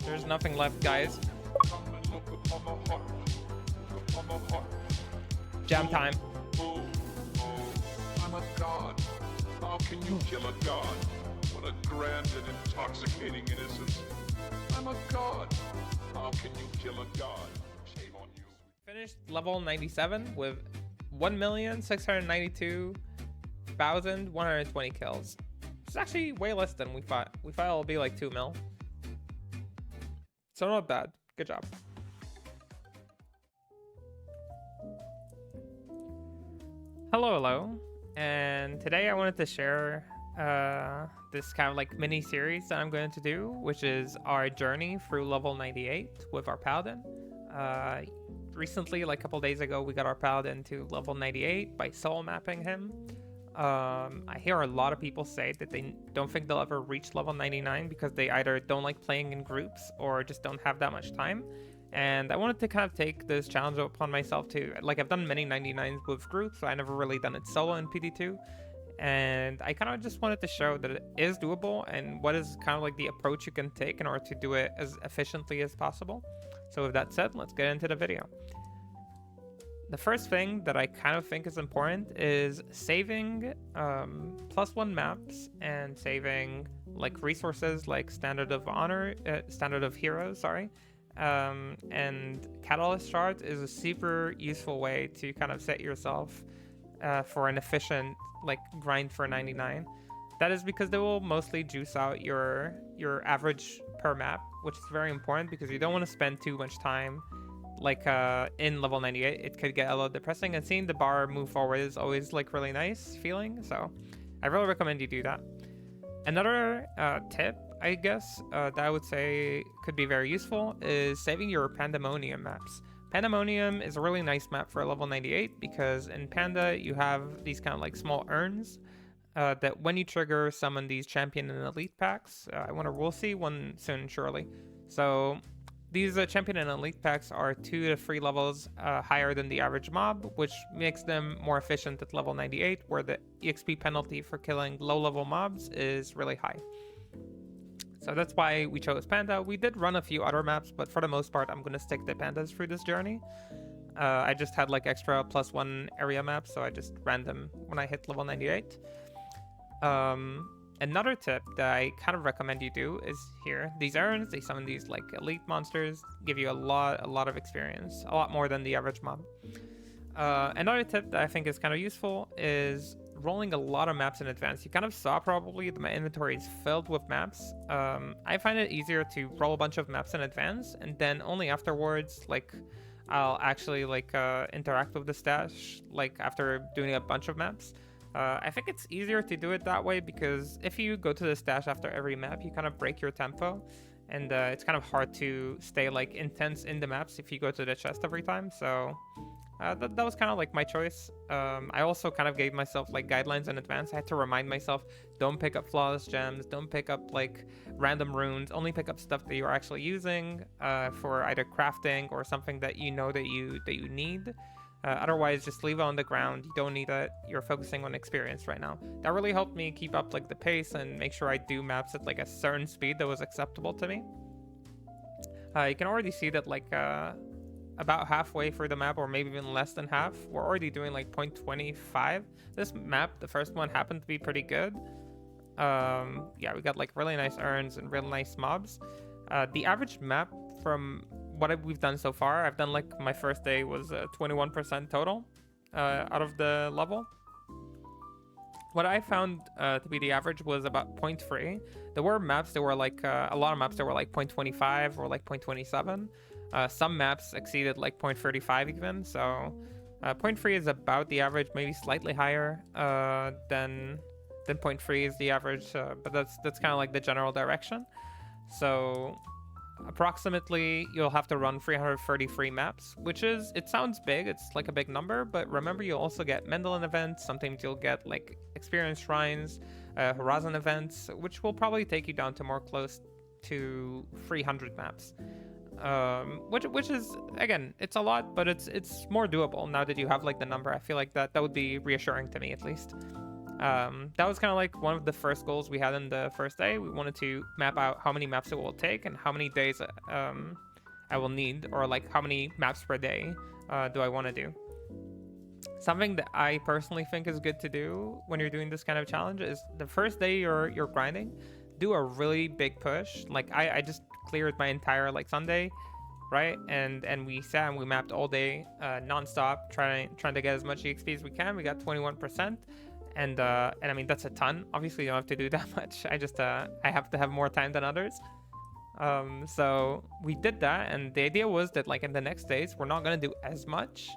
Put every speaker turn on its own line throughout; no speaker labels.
There's nothing left, guys. Jam time.
I'm a god. How can you kill a god? What a grand and intoxicating innocence. I'm a god. How can you kill a god? Shame on you.
Finished level 97 with 1,692,120 kills. It's actually way less than we thought. We thought it'll be like 2 mil. So not bad. Good job. Hello. And today I wanted to share this kind of like mini series that I'm going to do, which is our journey through level 98 with our Paladin. Recently, like a couple days ago, we got our Paladin to level 98 by solo mapping him. I hear a lot of people say that they don't think they'll ever reach level 99 because they either don't like playing in groups or just don't have that much time. And I wanted to kind of take this challenge upon myself too. Like, I've done many 99s with groups, so I never really done it solo in pd2. And I kind of just wanted to show that it is doable and what is kind of like the approach you can take in order to do it as efficiently as possible. So with that said, let's get into the video. The first thing that I kind of think is important is saving +1 maps and saving like resources like Standard of Heroes, sorry. And Catalyst Shards is a super useful way to kind of set yourself for an efficient like grind for 99. That is because they will mostly juice out your average per map, which is very important because you don't want to spend too much time like in level 98. It could get a little depressing, and seeing the bar move forward is always like really nice feeling, so I really recommend you do that. Another tip, I guess, that I would say could be very useful is saving your Pandemonium maps. Pandemonium is a really nice map for level 98 because in Panda you have these kind of like small urns that when you trigger summon these champion and elite packs. We'll see one soon surely. So these champion and elite packs are 2 to 3 levels higher than the average mob, which makes them more efficient at level 98, where the EXP penalty for killing low-level mobs is really high. So that's why we chose Panda. We did run a few other maps, but for the most part, I'm going to stick to Pandas through this journey. I just had like extra +1 area maps, so I just ran them when I hit level 98. Another tip that I kind of recommend you do is here. These urns, they summon these like elite monsters, give you a lot of experience, a lot more than the average mob. Another tip that I think is kind of useful is rolling a lot of maps in advance. You kind of saw probably that my inventory is filled with maps. I find it easier to roll a bunch of maps in advance, and then only afterwards, like, I'll actually like interact with the stash, like after doing a bunch of maps. I think it's easier to do it that way because if you go to the stash after every map, you kind of break your tempo, and it's kind of hard to stay like intense in the maps if you go to the chest every time. So that was kind of like my choice. I also kind of gave myself like guidelines in advance. I had to remind myself, don't pick up flawless gems, don't pick up like random runes, only pick up stuff that you're actually using for either crafting or something that you know that you need. Otherwise, just leave it on the ground. You don't need it. You're focusing on experience right now. That really helped me keep up like the pace and make sure I do maps at like a certain speed that was acceptable to me. You can already see that like about halfway through the map, or maybe even less than half, we're already doing like 0.25. This map, the first one, happened to be pretty good. Yeah, we got like really nice urns and really nice mobs. The average map from what we've done so far, I've done like my first day was 21% total out of the level. What I found to be the average was about 0.3. There were maps that were like a lot of maps that were like 0.25 or like 0.27. Some maps exceeded like 0.35 even. So 0.3 is about the average, maybe slightly higher than 0.3 is the average, but that's kind of like the general direction. So approximately you'll have to run 333 maps, which is, it sounds big, it's like a big number, but remember you'll also get Mendelin events. Sometimes you'll get like experience shrines, Horizon events, which will probably take you down to more close to 300 maps. Which is, again, it's a lot, but it's more doable now that you have like the number. I feel like that would be reassuring to me at least. That was kind of like one of the first goals we had in the first day. We wanted to map out how many maps it will take and how many days I will need, or like how many maps per day do I want to do. Something that I personally think is good to do when you're doing this kind of challenge is the first day you're grinding, do a really big push. Like I just cleared my entire like Sunday, right? And we sat and we mapped all day, nonstop, trying to get as much EXP as we can. We got 21%, and I mean that's a ton. Obviously, you don't have to do that much. I have to have more time than others. So we did that, and the idea was that like in the next days we're not gonna do as much.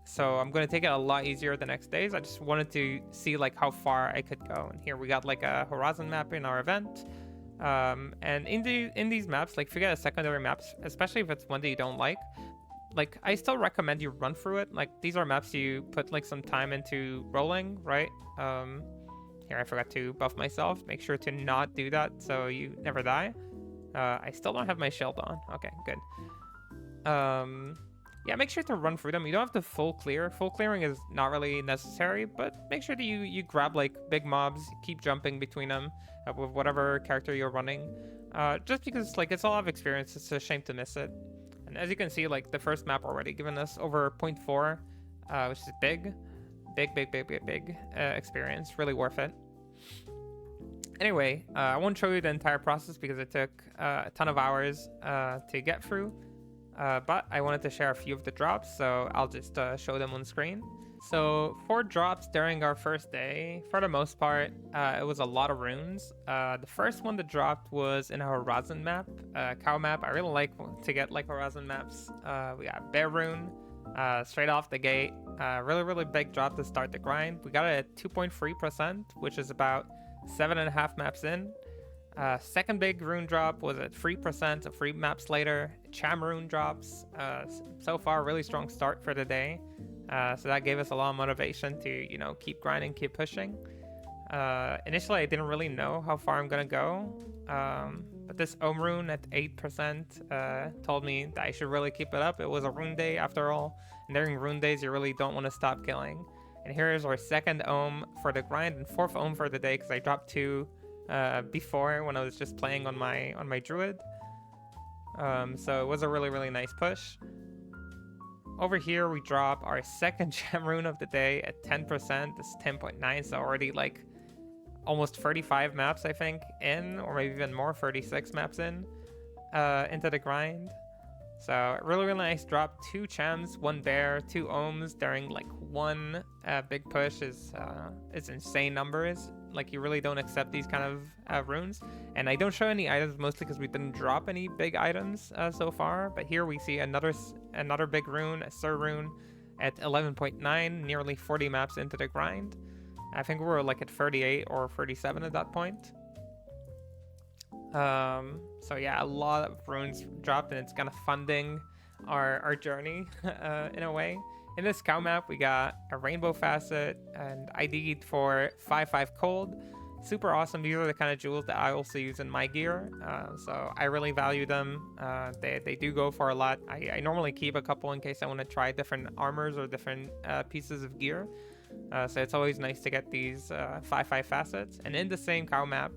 So I'm going to take it a lot easier the next days. I just wanted to see like how far I could go. And here we got like a horizon map in our event. And in these maps, like forget secondary maps, especially if it's one that you don't like I still recommend you run through it. Like these are maps you put like some time into rolling, right? Here I forgot to buff myself. Make sure to not do that so you never die. I still don't have my shield on. Okay, good. Yeah, make sure to run through them. You don't have to full clear. Full clearing is not really necessary, but make sure that you grab like big mobs, keep jumping between them with whatever character you're running. Just because like it's a lot of experience, it's a shame to miss it. And as you can see, like the first map already given us over 0.4, which is big experience, really worth it. Anyway, I won't show you the entire process because it took a ton of hours to get through. But I wanted to share a few of the drops, so I'll just show them on screen. So for drops during our first day, for the most part, it was a lot of runes. The first one that dropped was in a horizon map, cow map. I really like to get like horizon maps. We got bear rune straight off the gate. Really big drop to start the grind. We got it at 2.3%, which is about 7.5 maps in. Second big rune drop was at 3%, so 3 maps later. Cham rune drops. So far, really strong start for the day. So that gave us a lot of motivation to, you know, keep grinding, keep pushing. Initially, I didn't really know how far I'm gonna go. But this Ohm rune at 8% told me that I should really keep it up. It was a rune day after all. And during rune days, you really don't want to stop killing. And here is our second Ohm for the grind and 4th Ohm for the day because I dropped 2 before when I was just playing on my druid. So it was a really nice push. Over here we drop our second gem rune of the day at 10%. This is 10.9, so already like almost 35 maps I think in, or maybe even more, 36 maps in into the grind. So really nice drop. 2 chems, 1 bear, 2 ohms during like 1 big push is insane numbers. Like you really don't accept these kind of runes. And I don't show any items mostly because we didn't drop any big items so far. But here we see another big rune, a Sir rune at 11.9, nearly 40 maps into the grind. I think we were like at 38 or 37 at that point. So yeah, a lot of runes dropped, and it's kind of funding our journey in a way. In this cow map, we got a rainbow facet, and ID'd for 5/5 cold. Super awesome. These are the kind of jewels that I also use in my gear, so I really value them. They do go for a lot. I normally keep a couple in case I want to try different armors or different pieces of gear. So it's always nice to get these 5/5 facets. And in the same cow map,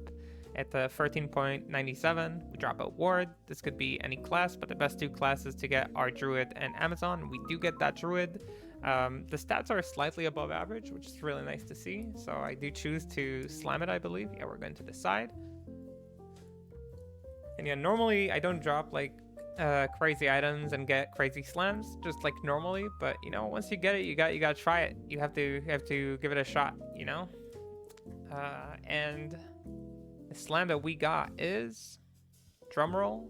at the 13.97, we drop a ward. This could be any class, but the best 2 classes to get are Druid and Amazon. We do get that Druid. The stats are slightly above average, which is really nice to see. So I do choose to slam it, I believe. Yeah, we're going to the side. And yeah, normally I don't drop like crazy items and get crazy slams, just like normally. But you know, once you get it, you gotta try it. You have to give it a shot, you know. And the slam that we got is, drumroll.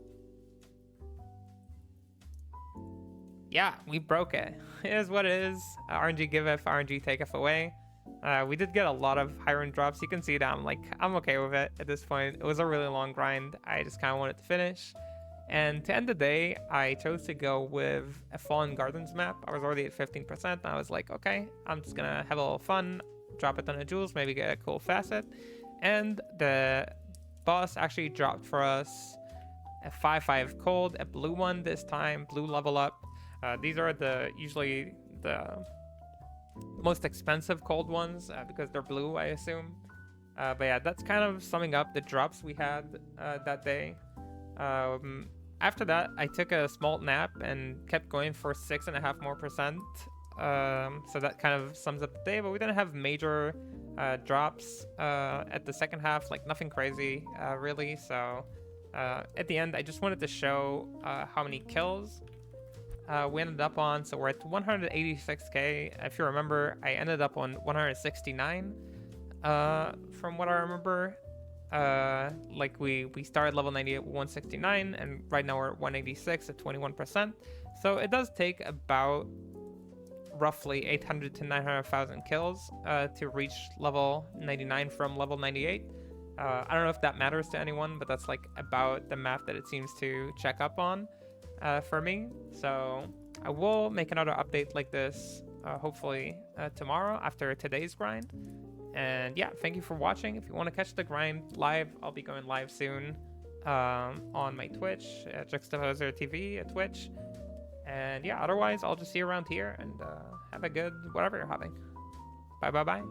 Yeah, we broke it. It is what it is. RNG giveth, RNG taketh away. We did get a lot of high rune drops. You can see that I'm okay with it at this point. It was a really long grind. I just kind of wanted to finish. And to end the day, I chose to go with a Fallen Gardens map. I was already at 15%. And I was like, okay, I'm just gonna have a little fun, drop a ton of jewels, maybe get a cool facet. And the boss actually dropped for us a 5/5 cold, a blue one this time, blue level up. These are usually the most expensive cold ones because they're blue, I assume. But yeah, that's kind of summing up the drops we had that day. After that, I took a small nap and kept going for 6.5% more. So that kind of sums up the day, but we didn't have major drops at the second half, like nothing crazy, really. So at the end, I just wanted to show how many kills we ended up on. So we're at 186k. If you remember, I ended up on 169 from what I remember. Like we started level 98 with 169, and right now we're at 186 at 21%. So it does take about roughly 800 to 900,000 kills to reach level 99 from level 98. I don't know if that matters to anyone, but that's like about the map that it seems to check up on for me. So I will make another update like this hopefully tomorrow after today's grind. And yeah, thank you for watching. If you want to catch the grind live, I'll be going live soon on my Twitch, Juxtaposer TV at Twitch. And yeah, otherwise, I'll just see you around here and have a good whatever you're having. Bye, bye, bye.